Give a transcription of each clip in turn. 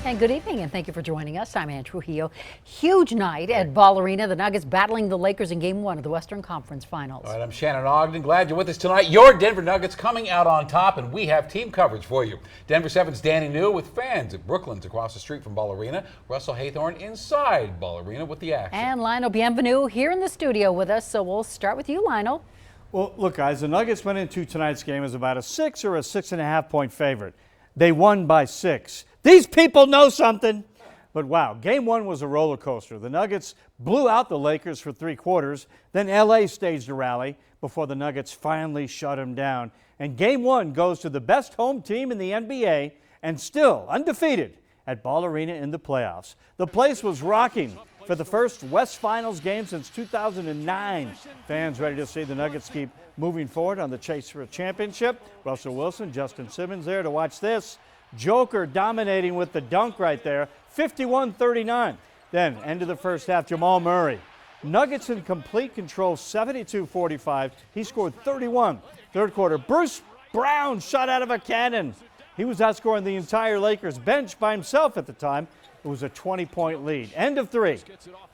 And good evening, and thank you for joining us. I'm Ann Trujillo. Huge night at Ball Arena. The Nuggets battling the Lakers in Game 1 of the Western Conference Finals. All right, I'm Shannon Ogden. Glad you're with us tonight. Your Denver Nuggets coming out on top, and we have team coverage for you. Denver 7's Danny New with fans at Brooklyn's across the street from Ball Arena. Russell Haythorne inside Ball Arena with the action. And Lionel Bienvenu here in the studio with us, so we'll start with you, Lionel. Well, look, guys, the Nuggets went into tonight's game as about a 6 or a 6.5 point favorite. They won by 6. These people know something. But wow, Game 1 was a roller coaster. The Nuggets blew out the Lakers for 3 quarters. Then LA staged a rally before the Nuggets finally shut them down. And Game 1 goes to the best home team in the NBA and still undefeated at Ball Arena in the playoffs. The place was rocking for the first West Finals game since 2009. Fans ready to see the Nuggets keep moving forward on the chase for a championship. Russell Wilson, Justin Simmons there to watch this. Joker dominating with the dunk right there, 51-39. Then, end of the first half, Jamal Murray. Nuggets in complete control, 72-45. He scored 31. Third quarter, Bruce Brown shot out of a cannon. He was outscoring the entire Lakers bench by himself at the time. It was a 20-point lead. End of 3.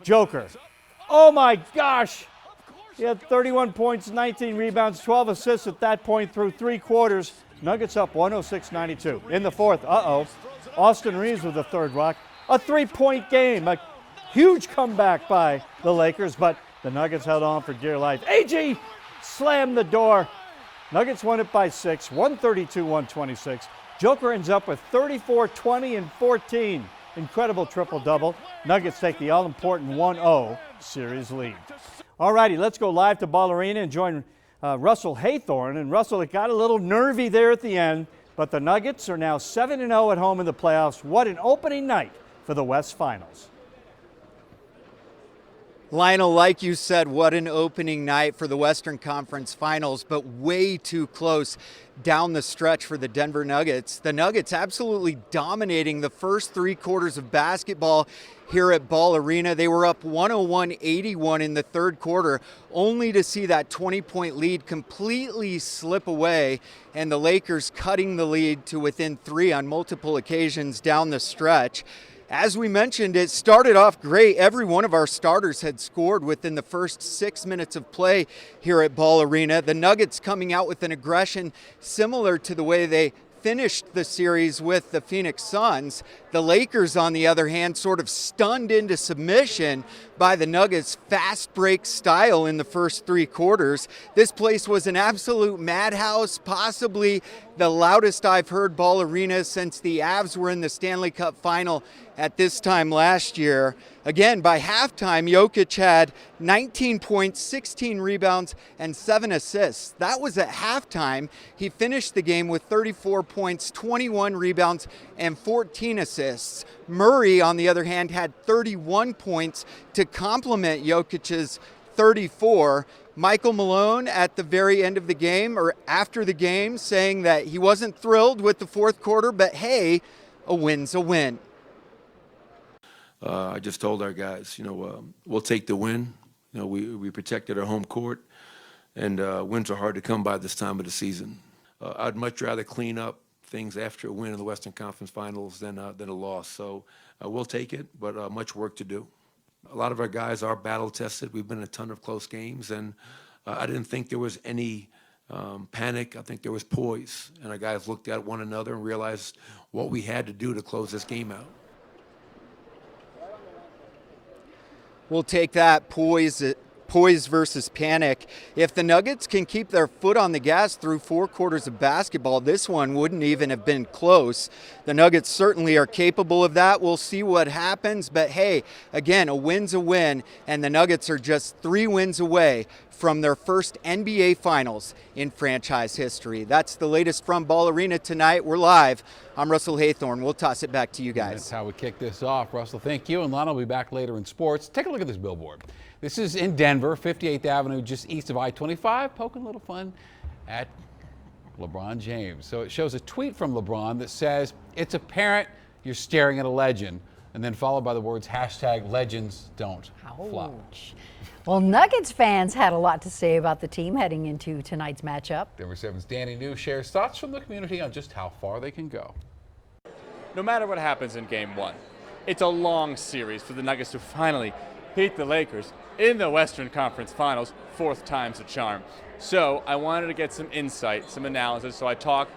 Joker. Oh, my gosh. He had 31 points, 19 rebounds, 12 assists at that point through 3 quarters. Nuggets up 106-92. In the fourth, Austin Reeves with the third rock. A 3-point game. A huge comeback by the Lakers, but the Nuggets held on for dear life. AG slammed the door. Nuggets won it by 6, 132-126. Joker ends up with 34, 20, and 14. Incredible triple-double. Nuggets take the all-important 1-0 series lead. All righty, let's go live to Ball Arena and join Russell Haythorne. And Russell, it got a little nervy there at the end, but the Nuggets are now 7-0 at home in the playoffs. What an opening night for the West Finals. Lionel, like you said, what an opening night for the Western Conference Finals, but way too close down the stretch for the Denver Nuggets. The Nuggets absolutely dominating the first 3 quarters of basketball here at Ball Arena. They were up 101-81 in the third quarter, only to see that 20-point lead completely slip away, and the Lakers cutting the lead to within 3 on multiple occasions down the stretch. As we mentioned, it started off great. Every one of our starters had scored within the first 6 minutes of play here at Ball Arena. The Nuggets coming out with an aggression similar to the way they finished the series with the Phoenix Suns. The Lakers, on the other hand, sort of stunned into submission by the Nuggets' fast break style in the first 3 quarters. This place was an absolute madhouse, possibly the loudest I've heard Ball Arena since the Avs were in the Stanley Cup final at this time last year. Again, by halftime, Jokic had 19 points, 16 rebounds, and 7 assists. That was at halftime. He finished the game with 34 points, 21 rebounds, and 14 assists. Murray, on the other hand, had 31 points to complement Jokic's 34. Michael Malone at the very end of the game, or after the game, saying that he wasn't thrilled with the fourth quarter, but hey, a win's a win. I just told our guys, we'll take the win. We protected our home court, and wins are hard to come by this time of the season. I'd much rather clean up things after a win in the Western Conference Finals than a loss. So we'll take it, but much work to do. A lot of our guys are battle-tested. We've been in a ton of close games, and I didn't think there was any panic. I think there was poise, and our guys looked at one another and realized what we had to do to close this game out. We'll take that, poise versus panic. If the Nuggets can keep their foot on the gas through 4 quarters of basketball, this one wouldn't even have been close. The Nuggets certainly are capable of that. We'll see what happens, but hey, again, a win's a win, and the Nuggets are just 3 wins away from their first NBA Finals in franchise history. That's the latest from Ball Arena tonight. We're live. I'm Russell Haythorne. We'll toss it back to you guys. That's how we kick this off. Russell, thank you. And Lionel will be back later in sports. Take a look at this billboard. This is in Denver, 58th Avenue, just east of I-25, poking a little fun at LeBron James. So it shows a tweet from LeBron that says, "It's apparent you're staring at a legend," and then followed by the words #legends don't flop. Well, Nuggets fans had a lot to say about the team heading into tonight's matchup. Denver 7's Danny New shares thoughts from the community on just how far they can go. no matter what happens in Game 1, it's a long series for the Nuggets to finally beat the Lakers in the Western Conference Finals. 4th time's a charm. So I wanted to get some insight, some analysis, so I talked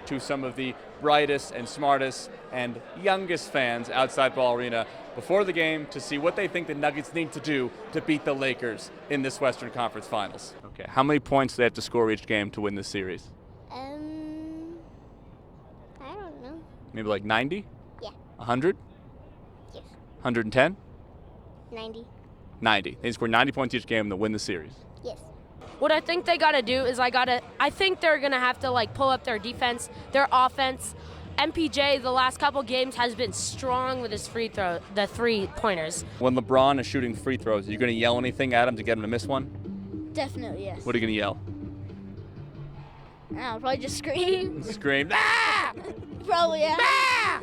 to some of the brightest and smartest and youngest fans outside Ball Arena before the game to see what they think the Nuggets need to do to beat the Lakers in this Western Conference Finals. Okay, how many points do they have to score each game to win this series? I don't know. Maybe like 90? Yeah. 100? Yes. 110? 90. 90. They score 90 points each game to win the series. Yes. What I think they got to do is I think they're going to have to like pull up their defense, their offense. MPJ the last couple games has been strong with his free throw, the 3-pointers. When LeBron is shooting free throws, are you going to yell anything at him to get him to miss one? Definitely, yes. What are you going to yell? I'll probably just scream. Scream, ah! Probably, yeah. Ah!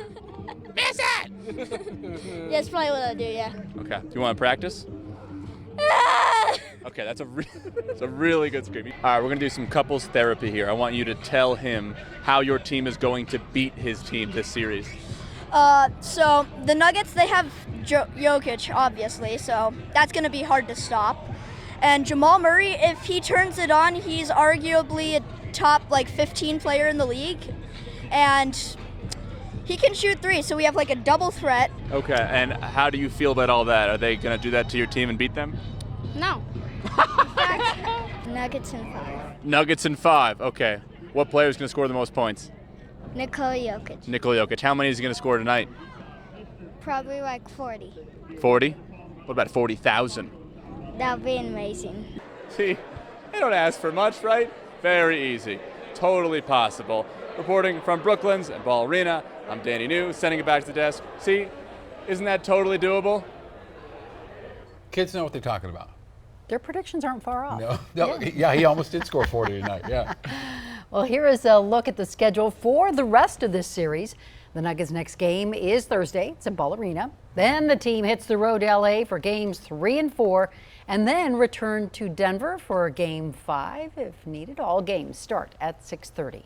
Miss it! That's probably what I'll do, yeah. Okay, do you want to practice? Okay, that's a really good scream. All right, we're going to do some couples therapy here. I want you to tell him how your team is going to beat his team this series. So the Nuggets, they have Jokic, obviously, so that's going to be hard to stop. And Jamal Murray, if he turns it on, he's arguably a top 15 player in the league. And he can shoot 3, so we have a double threat. Okay, and how do you feel about all that? Are they going to do that to your team and beat them? No. Nuggets in 5. Nuggets in 5, okay. What player is going to score the most points? Nikola Jokic. Nikola Jokic. How many is he going to score tonight? Probably 40. 40? What about 40,000? That would be amazing. See, they don't ask for much, right? Very easy. Totally possible. Reporting from Brooklyn's and Ball Arena, I'm Danny New, sending it back to the desk. See, isn't that totally doable? Kids know what they're talking about. Their predictions aren't far off. No, yeah, he almost did score 40 tonight, yeah. Well, here is a look at the schedule for the rest of this series. The Nuggets' next game is Thursday. It's in Ball Arena. Then the team hits the road to LA for games 3 and 4, and then return to Denver for game 5 if needed. All games start at 6:30.